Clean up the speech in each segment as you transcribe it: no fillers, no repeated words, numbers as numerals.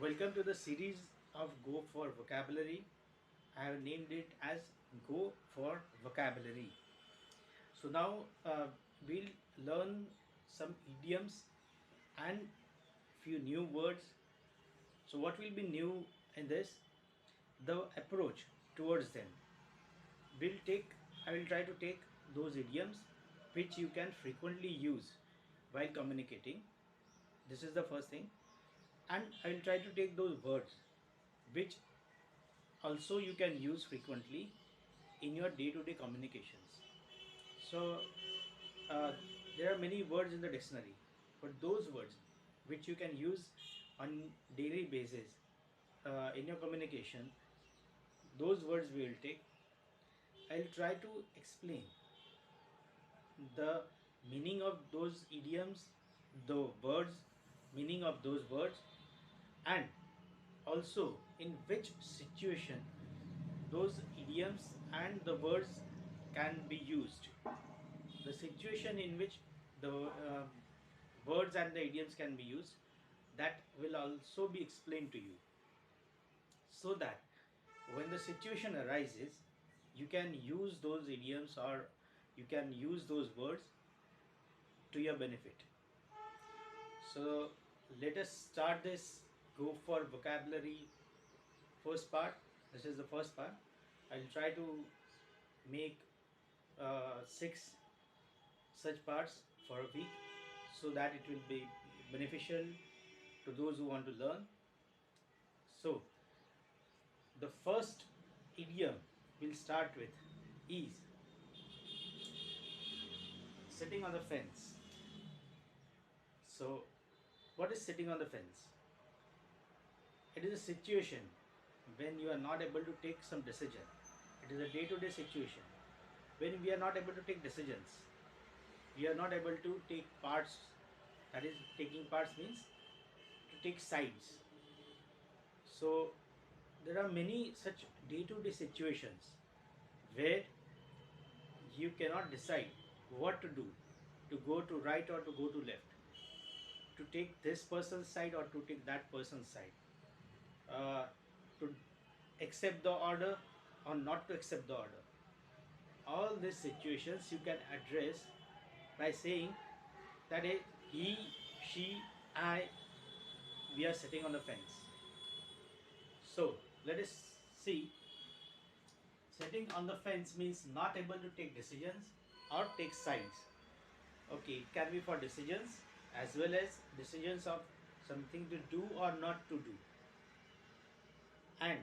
Welcome to the series of Go for Vocabulary. I have named it as Go for Vocabulary. So now we'll learn some idioms and few new words. So what will be new in this? The approach towards them. We'll take I will try to take those idioms which you can frequently use while communicating. This is the first thing. And I will try to take those words which also you can use frequently in your day-to-day communications. So uh, there are many words in the dictionary, but those words which you can use on daily basis in your communication, those words we will take. I'll try to explain the meaning of those idioms, the words, meaning of those words, and also in which situation those idioms and the words can be used. The situation in which the words and the idioms can be used, that will also be explained to you, so that when the situation arises you can use those idioms or you can use those words to your benefit. So let us start this Go for Vocabulary first part. This is the first part. I'll try to make 6 such parts for a week, so that it will be beneficial to those who want to learn. So the first idiom we'll start with is sitting on the fence. So what is sitting on the fence? It is a situation when you are not able to take some decision. It is a day-to-day situation when we are not able to take decisions. We are not able to take parts. That is, taking parts means to take sides. So there are many such day-to-day situations where you cannot decide what to do, to go to right or to go to left, to take this person's side or to take that person's side, to accept the order or not to accept the order. All these situations you can address by saying that he, she, I, we are sitting on the fence. So let us see. Sitting on the fence means not able to take decisions or take sides. Okay, it can be for decisions as well as decisions of something to do or not to do. And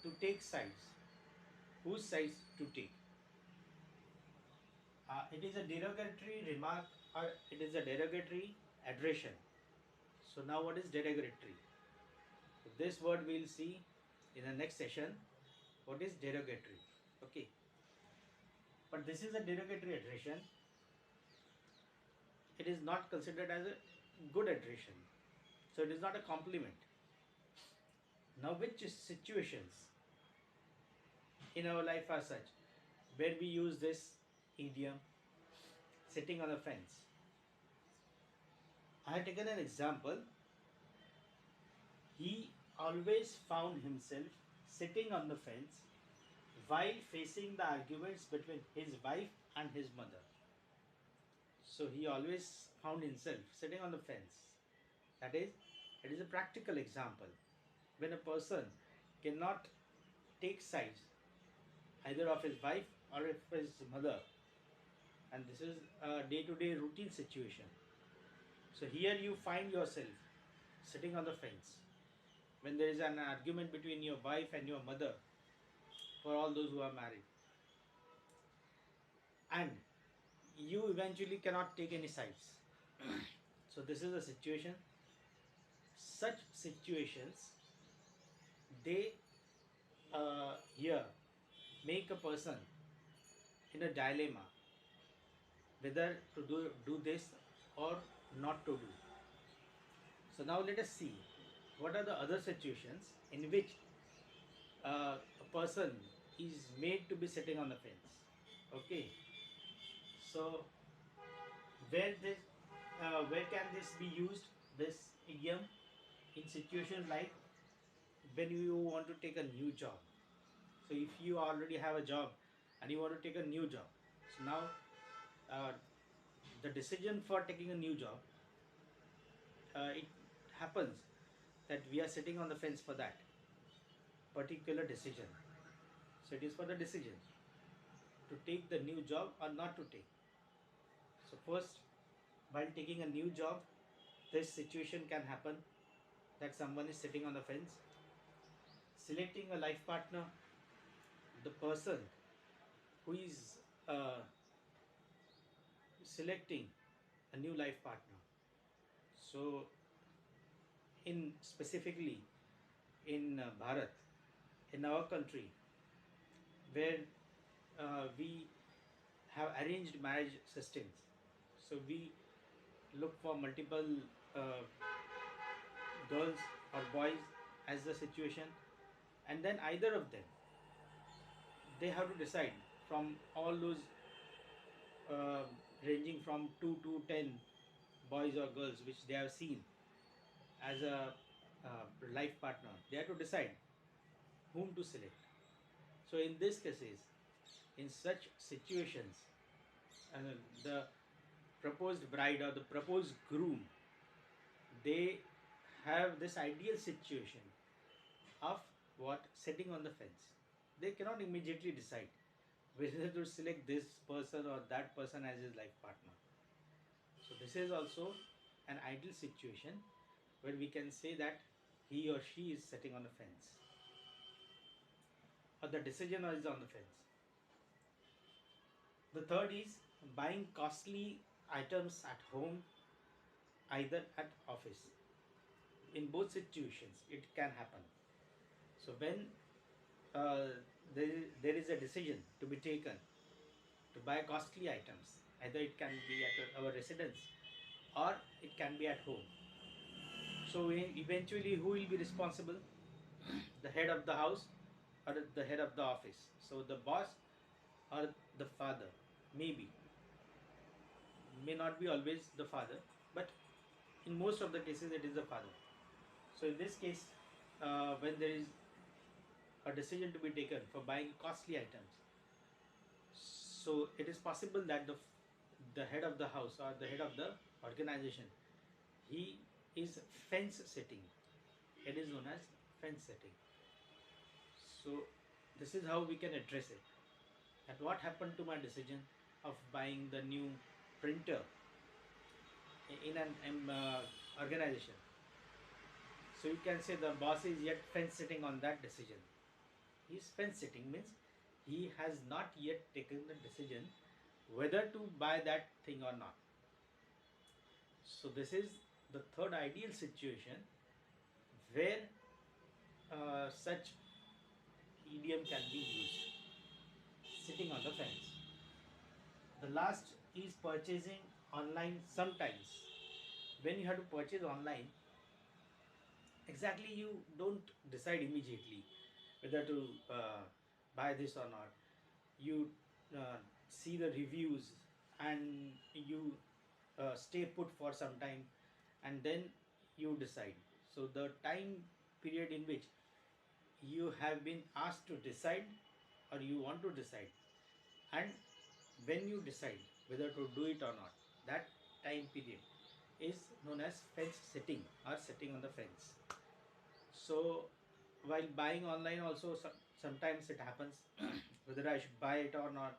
to take sides. Whose sides to take? It is a derogatory remark or it is a derogatory addression. So now what is derogatory? So this word we will see in the next session. What is derogatory? Okay. But this is a derogatory addression. It is not considered as a good addression. So it is not a compliment. Now which situations in our life are such where we use this idiom, sitting on the fence? I have taken an example. He always found himself sitting on the fence while facing the arguments between his wife and his mother. So he always found himself sitting on the fence. That is, it is a practical example. When a person cannot take sides either of his wife or of his mother, and this is a day-to-day routine situation. So here you find yourself sitting on the fence when there is an argument between your wife and your mother, for all those who are married, and you eventually cannot take any sides. So this is a situation. Such situations, they here make a person in a dilemma whether to do this or not to do. So now let us see what are the other situations in which a person is made to be sitting on the fence. Okay, so where can this be used, this idiom? in situations like when you want to take a new job. So if you already have a job and you want to take a new job, so now uh, the decision for taking a new job, it happens that we are sitting on the fence for that particular decision. So it is for the decision to take the new job or not to take. So first, while taking a new job, this situation can happen that someone is sitting on the fence. Selecting a life partner, the person who is selecting a new life partner. So in specifically in Bharat, in our country, where we have arranged marriage systems, so we look for multiple uh, girls or boys as the situation, and then either of them, they have to decide from all those uh, ranging from 2 to 10 boys or girls which they have seen as a life partner. They have to decide whom to select. So in these cases, in such situations, uh, the proposed bride or the proposed groom, they have this ideal situation of what, sitting on the fence. They cannot immediately decide whether to select this person or that person as his life partner. So this is also an ideal situation where we can say that he or she is sitting on the fence, or the decision is on the fence. The third is buying costly items at home, either at office. In both situations, it can happen. So when uh, there is a decision to be taken to buy costly items, either it can be at our residence or it can be at home. So eventually, who will be responsible? The head of the house or the head of the office? So the boss or the father? Maybe, may not be always the father, but in most of the cases it is the father. So in this case, when there is a decision to be taken for buying costly items, so it is possible that the head of the house or the head of the organization, he is fence setting. It is known as fence setting. So this is how we can address it. And what happened to my decision of buying the new printer in an organization? So you can say the boss is yet fence sitting on that decision. He is fence sitting means he has not yet taken the decision whether to buy that thing or not. So this is the third ideal situation where such idiom can be used, sitting on the fence. The last is purchasing online sometimes. When you have to purchase online, exactly you don't decide immediately whether to buy this or not. You see the reviews and you stay put for some time and then you decide. So the time period in which you have been asked to decide or you want to decide, and when you decide whether to do it or not, that time period is known as fence sitting or sitting on the fence. So while buying online also, sometimes it happens whether I should buy it or not,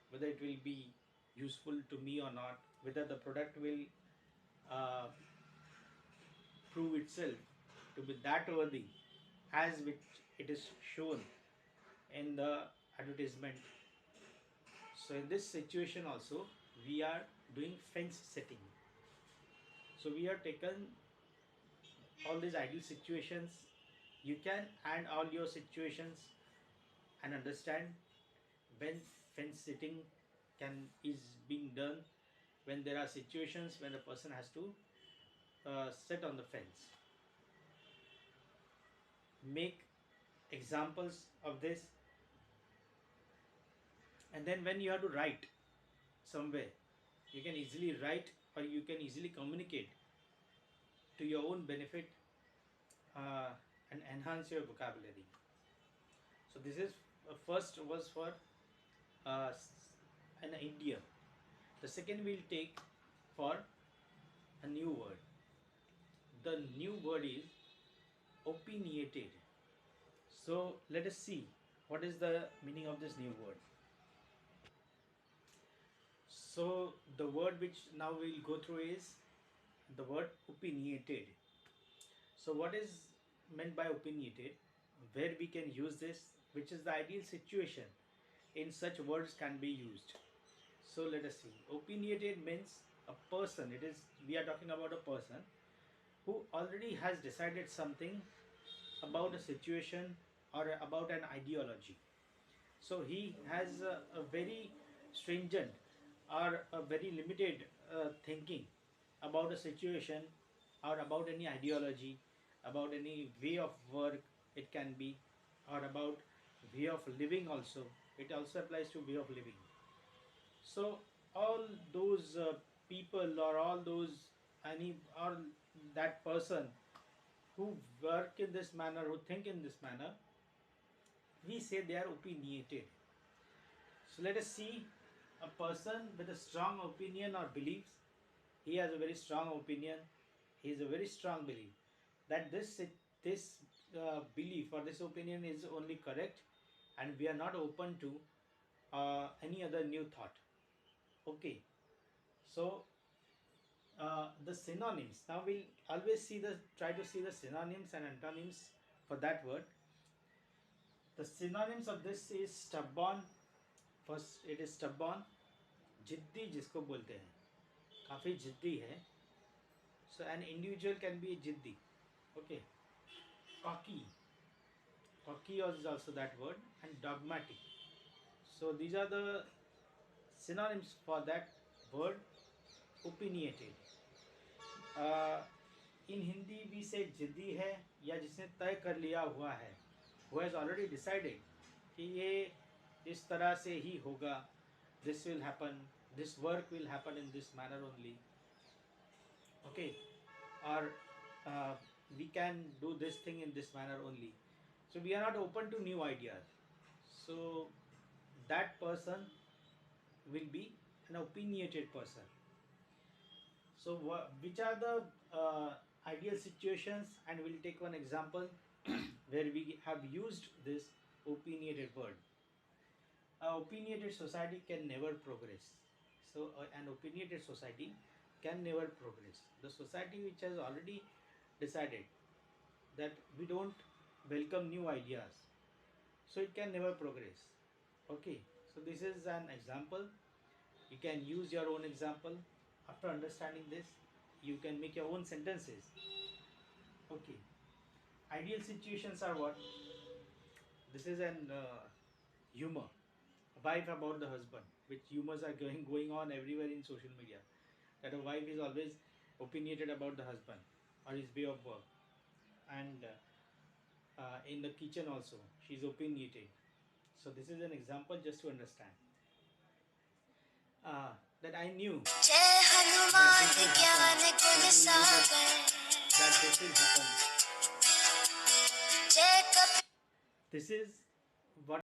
whether it will be useful to me or not, whether the product will uh, prove itself to be that worthy as which it is shown in the advertisement. So in this situation also we are doing fence setting. So we have taken all these ideal situations. You can add all your situations and understand when fence sitting can is being done, when there are situations when a person has to sit on the fence. Make examples of this, and then when you have to write somewhere, you can easily write or you can easily communicate to your own benefit uh, and enhance your vocabulary. So this is first was for an idiom. The second we'll take for a new word. The new word is opinionated. So let us see what is the meaning of this new word. So the word which now we'll go through is the word opinionated. So what is meant by opinionated? Where we can use this? Which is the ideal situation in such words can be used? So let us see. Opinionated means a person. It is, we are talking about a person who already has decided something about a situation or about an ideology. So he has a very stringent or a very limited thinking about a situation or about any ideology, about any way of work it can be, or about way of living also. It also applies to way of living. So all those people or all those any or that person who work in this manner, who think in this manner, we say they are opinionated. So let us see a person with a strong opinion or beliefs. He has a very strong opinion. He has a very strong belief that this belief or this opinion is only correct, and we are not open to any other new thought. Okay. So the synonyms. Now we'll always see the try to see the synonyms and antonyms for that word. The synonyms of this is stubborn. First, it is stubborn. जिद्दी जिसको बोलते हैं, काफ़ी जिद्दी है. So an individual can be जिद्दी. Okay. Cocky. Cocky is also that word, and dogmatic. So these are the synonyms for that word opinionated. Uh, in Hindi we say जिद्दी है या जिसने तय कर लिया हुआ है, who has already decided कि ये इस तरह से ही होगा, this will happen, this work will happen in this manner only. Okay. Or we can do this thing in this manner only. So we are not open to new ideas. So that person will be an opinionated person. So which are the ideal situations, and we'll take one example where we have used this opinionated word. A opinionated society can never progress. So an opinionated society can never progress. The society which has already decided that we don't welcome new ideas, so it can never progress. Okay. So this is an example. You can use your own example. After understanding this, you can make your own sentences. Okay. Ideal situations are what? This is an humor, wife about the husband, which humors are going on everywhere in social media. That a wife is always opinionated about the husband or his way of work, and in the kitchen also she's opinionated. So this is an example just to understand that I knew that this will happen. This is what